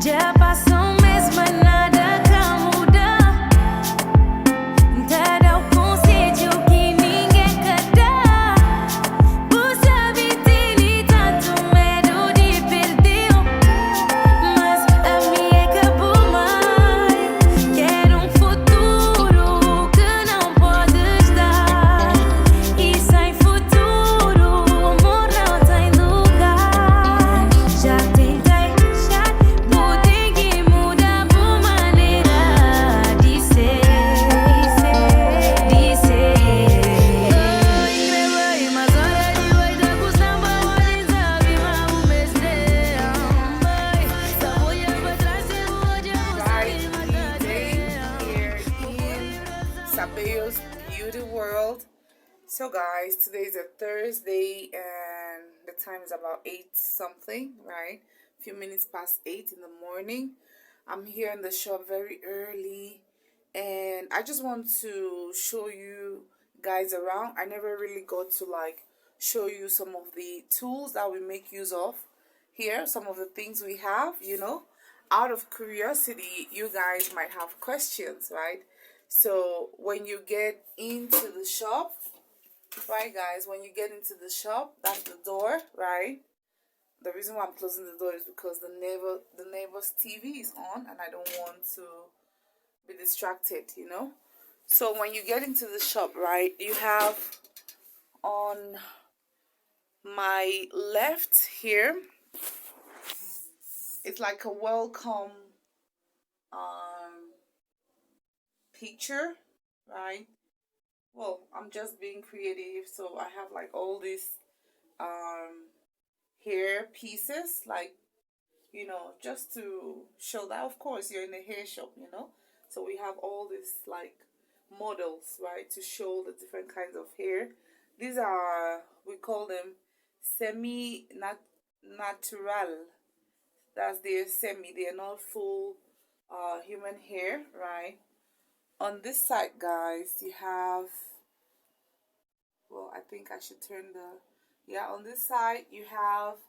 Já passou um mês, mas nada cá muda. Entendeu o conceito que ninguém quer dar. Por saber ter tanto medo de perder. Mas a minha acabou mais. Quero um futuro que não podes dar. E sem futuro, o amor não tem lugar. Já tentei. Sabeyo's Beauty World. So guys, today is a Thursday and the time is about 8 something, right? A few minutes past 8 in the morning. I'm here in the shop very early and I just want to show you guys around. I never really got to like show you some of the tools that we make use of here, some of the things we have, you know. Out of curiosity, you guys might have questions, right? So when you get into the shop, right guys, when you get into the shop, that's the door, right? The reason why I'm closing the door is because the neighbor's TV is on and I don't want to be distracted, you know. So when you get into the shop, right, you have on my left here, it's like a welcome picture, right? Well, I'm just being creative, so I have like all these hair pieces, like, you know, just to show that of course you're in a hair shop, you know. So we have all these like models, right, to show the different kinds of hair. These are, we call them semi-natural. That's their semi, they're not full human hair, right? On this side, guys, you have, well, I think I should turn the, yeah, on this side, you have,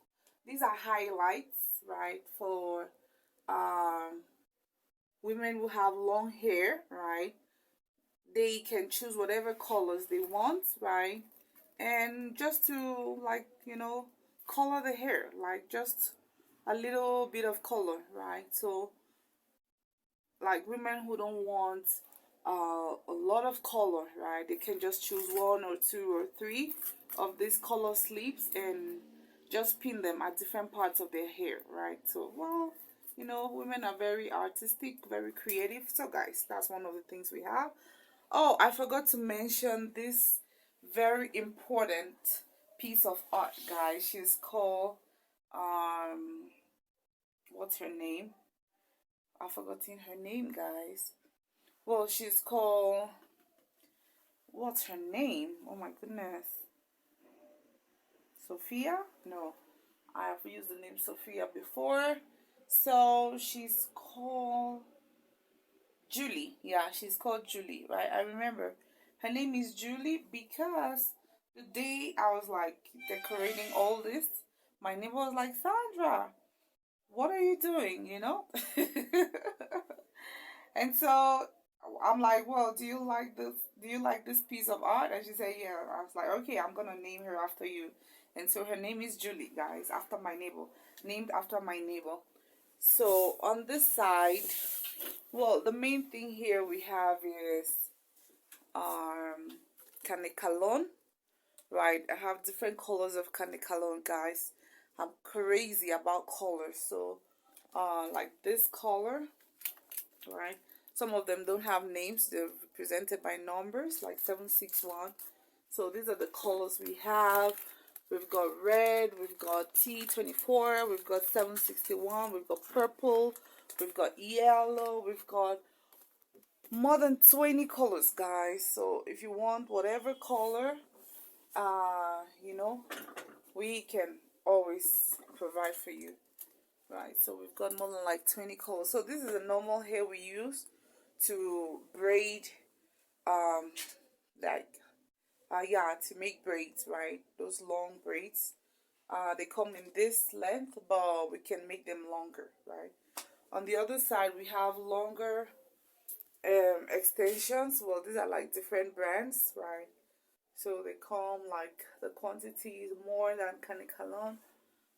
these are highlights, right, for women who have long hair, right? They can choose whatever colors they want, right? And just to, like, you know, color the hair, like just a little bit of color, right? So, like women who don't want a lot of color, right, they can just choose 1 or 2 or 3 of these color slips and just pin them at different parts of their hair, right? So, well, you know, women are very artistic, very creative. So guys, that's one of the things we have. Oh, I forgot to mention this very important piece of art, guys. She's called what's her name? I've forgotten her name, guys. Well, she's called, what's her name? Oh my goodness. Sophia? No, I have used the name Sophia before. So she's called Julie. Yeah, she's called Julie, right? I remember her name is Julie because the day I was like decorating all this, my neighbor was like, Sandra, what are you doing, you know? And so I'm like, well, do you like this? Do you like this piece of art? And she said, yeah. I was like, okay, I'm gonna name her after you. And so her name is Julie, guys, after my neighbor, named after my neighbor. So on this side, well, the main thing here we have is Canicalon, right? I have different colors of Canicalon, guys. I'm crazy about colors. So like this color, right? Some of them don't have names, they're represented by numbers, like 761. So these are the colors we have. We've got red, we've got T24, we've got 761, we've got purple, we've got yellow, we've got more than 20 colors, guys. So if you want whatever color, you know, we can always provide for you, right? So we've got more than like 20 colors. So this is a normal hair we use to braid like yeah, to make braids, right? Those long braids. They come in this length, but we can make them longer, right? On the other side, we have longer extensions. Well, these are like different brands, right? So they come like the quantity is more than Canikalon.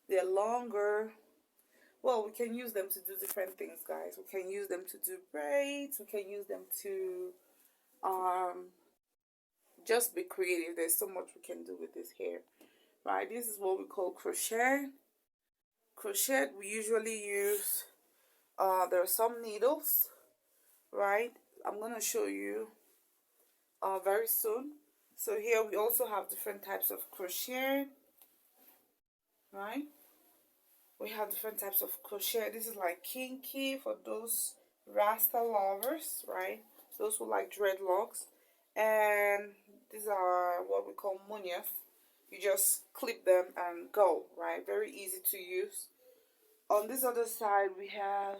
They're longer. Well, we can use them to do different things, guys. We can use them to do braids. We can use them to just be creative. There's so much we can do with this hair, right? This is what we call crochet. Crochet, we usually use, there are some needles, right? I'm going to show you very soon. So here we also have different types of crochet, right? We have different types of crochet. This is like kinky for those Rasta lovers, right? Those who like dreadlocks. And these are what we call munyas. You just clip them and go, right? Very easy to use. On this other side, we have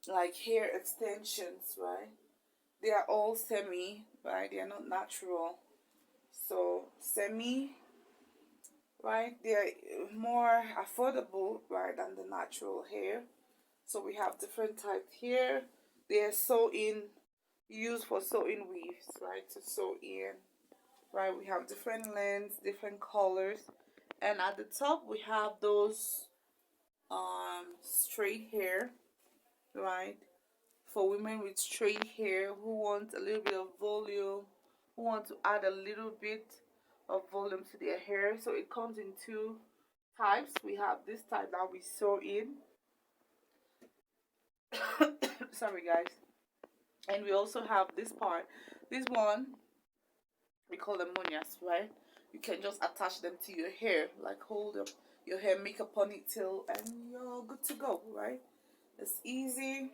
like hair extensions, right? They are all semi, right? They are not natural. So semi, right? They are more affordable, right, than the natural hair. So we have different types here. They are used for sewing weaves, right? To sew in, right? We have different lengths, different colors, and at the top we have those straight hair, right? For women with straight hair who want a little bit of volume, who want to add a little bit of volume to their hair. So it comes in two types. We have this type that we sew in. Sorry, guys. And we also have this part. This one, we call them munyas, right? You can just attach them to your hair, like hold up your hair, make a ponytail, and you're good to go, right? It's easy.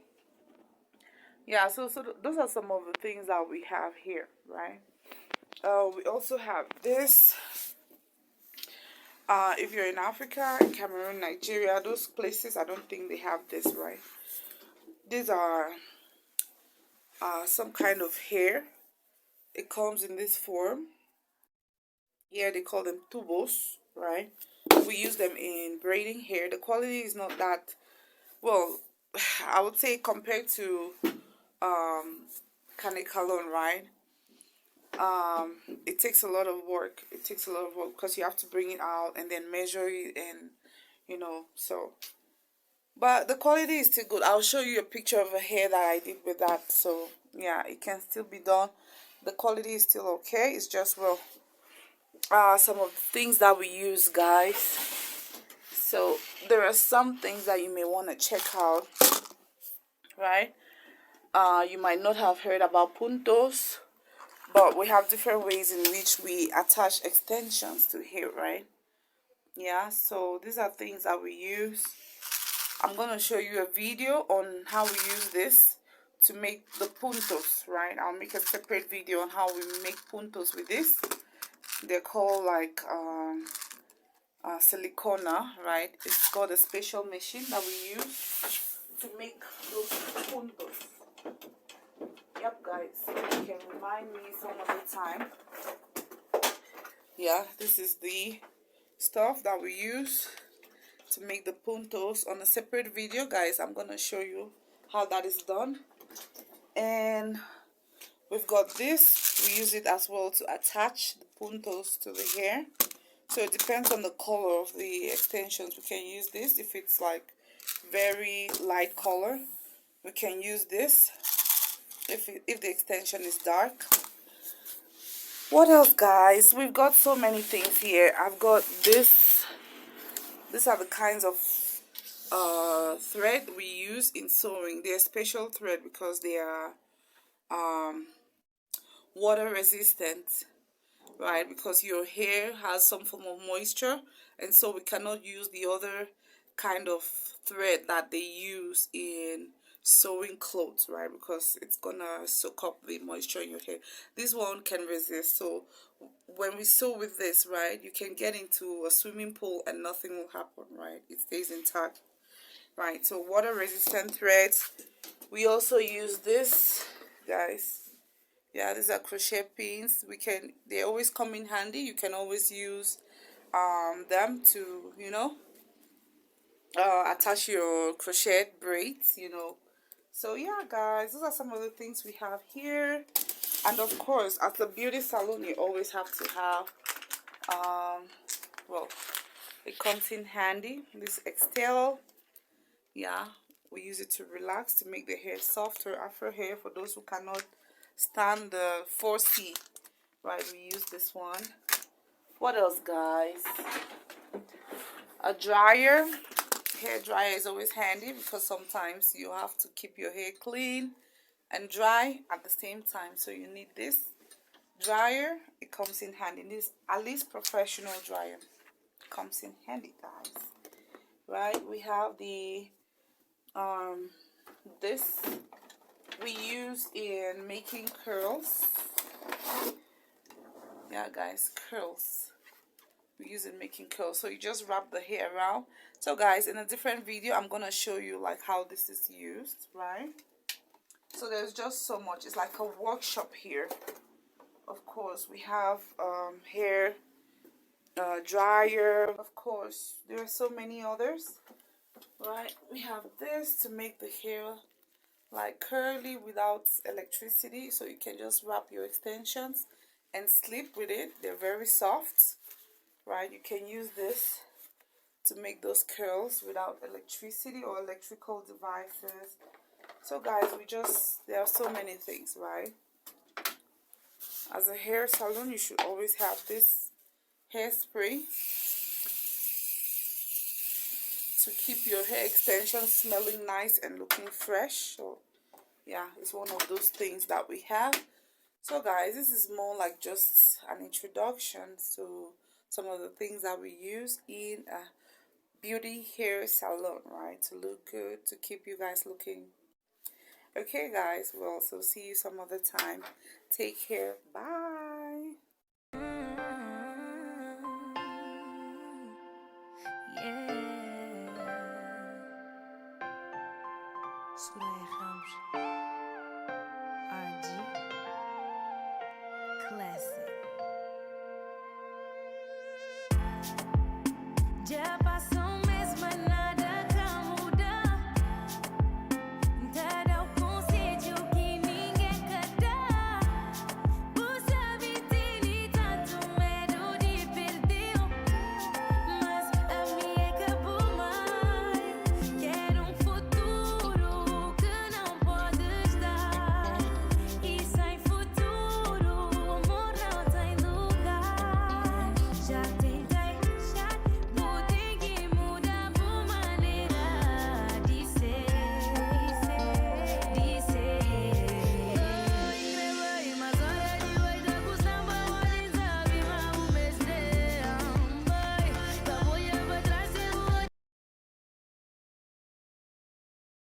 Yeah, so those are some of the things that we have here, right? We also have this. If you're in Africa, Cameroon, Nigeria, those places, I don't think they have this, right? These are some kind of hair. It comes in this form. Here they call them tubos, right? We use them in braiding hair. The quality is not that, well, I would say compared to Canikalon, right? It takes a lot of work. It takes a lot of work because you have to bring it out and then measure it, and so. But the quality is still good. I'll show you a picture of a hair that I did with that. So yeah, it can still be done. The quality is still okay. It's just, well, some of the things that we use, guys. So there are some things that you may want to check out, right? You might not have heard about puntos, but we have different ways in which we attach extensions to hair, right? Yeah, so these are things that we use. I'm going to show you a video on how we use this to make the puntos, right? I'll make a separate video on how we make puntos with this. They're called like silicona, right? It's called a special machine that we use to make those puntos. Yep, guys, you can remind me some other time. Yeah, this is the stuff that we use to make the puntos. On a separate video, guys, I'm gonna show you how that is done. And we've got this. We use it as well to attach the puntos to the hair. So it depends on the color of the extensions. We can use this. If it's like very light color, we can use this. If the extension is dark. What else, guys? We've got so many things here. I've got this. These are the kinds of thread we use in sewing. They're special thread because they are water resistant, right? Because your hair has some form of moisture, and so we cannot use the other kind of thread that they use in sewing clothes, right? Because it's gonna soak up the moisture in your hair. This one can resist. So when we sew with this, right, you can get into a swimming pool and nothing will happen, right? It stays intact, right? So water resistant threads. We also use this, guys. Yeah, these are crochet pins. They always come in handy. You can always use them to, attach your crochet braids, So yeah, guys, those are some of the things we have here. And of course, at the beauty salon, you always have to have, well, it comes in handy, this Excel. Yeah, we use it to relax, to make the hair softer. Afro hair, for those who cannot stand the 4C, right? We use this one. What else, guys? A dryer. Hair dryer is always handy because sometimes you have to keep your hair clean and dry at the same time. So you need this dryer. It comes in handy. This at least professional dryer comes in handy, guys. Right? We have the this we use in making curls. Yeah, guys, curls. We use in making curls. So you just wrap the hair around. So guys, in a different video, I'm gonna show you like how this is used, right? So there's just so much. It's like a workshop here. Of course, we have hair dryer. Of course, there are so many others, right? We have this to make the hair like curly without electricity, so you can just wrap your extensions and sleep with it. They're very soft, right? You can use this to make those curls without electricity or electrical devices. So guys, there are so many things, right? As a hair salon, you should always have this hairspray to keep your hair extensions smelling nice and looking fresh. So yeah, it's one of those things that we have. So guys, this is more like just an introduction to some of the things that we use in a beauty hair salon, right? To look good, to keep you guys looking. Okay guys, well, so see you some other time. Take care. Bye. RG Classic.